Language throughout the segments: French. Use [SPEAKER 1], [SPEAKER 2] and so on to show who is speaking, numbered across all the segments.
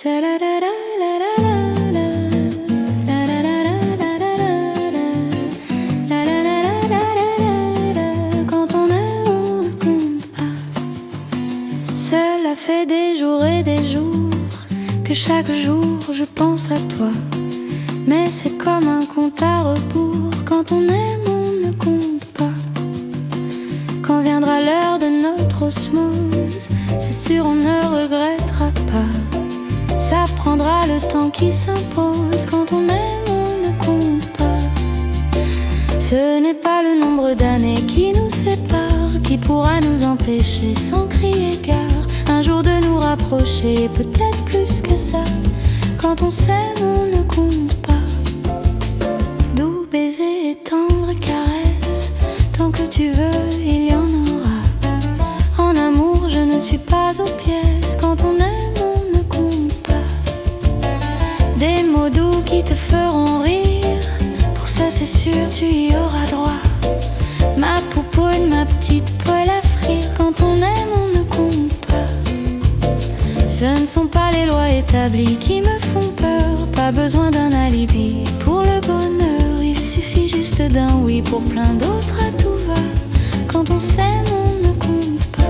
[SPEAKER 1] C'est la la la la la la la la la la la la la la la. Quand on aime, on ne compte pas. Cela fait des jours et des jours que chaque jour je pense à toi. Mais c'est comme un compte à rebours. Quand on aime, on ne compte pas. Quand viendra l'heure de notre osmose, c'est sûr on ne regrettera pas. Ça prendra le temps qui s'impose. Quand on aime, on ne compte pas. Ce n'est pas le nombre d'années qui nous sépare qui pourra nous empêcher sans crier gare un jour de nous rapprocher, peut-être plus que ça. Quand on s'aime, on ne compte pas. Doux baisers et tendres caresses, tant que tu veux, il y en aura. En amour, je ne suis pas aux pièces. Quand on aime, on ne compte pas. Des mots doux qui te feront rire, pour ça c'est sûr tu y auras droit. Ma poupoune, ma petite poêle à frire. Quand on aime, on ne compte pas. Ce ne sont pas les lois établies qui me font peur. Pas besoin d'un alibi pour le bonheur. Il suffit juste d'un oui pour plein d'autres à tout va. Quand on s'aime, on ne compte pas.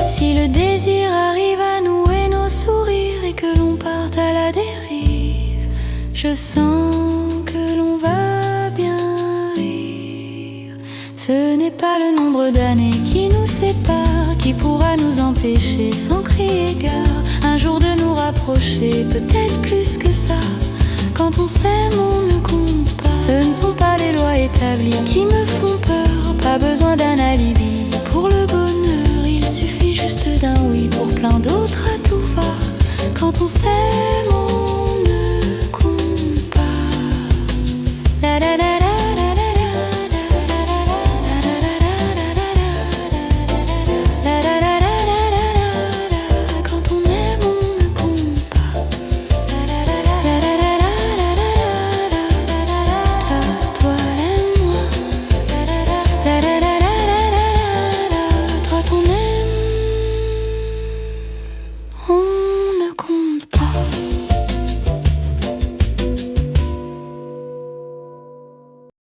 [SPEAKER 1] Si le désir arrive à nouer nos sourires et que l'on parte à la dérive, je sens que l'on va bien rire. Ce n'est pas le nombre d'années qui nous sépare qui pourra nous empêcher sans crier gare un jour de nous rapprocher, peut-être plus que ça. Quand on s'aime, on ne compte pas. Ce ne sont pas les lois établies qui me font peur. Pas besoin d'un alibi pour le bonheur. Il suffit juste d'un oui pour plein d'autres à tout va. Quand on s'aime,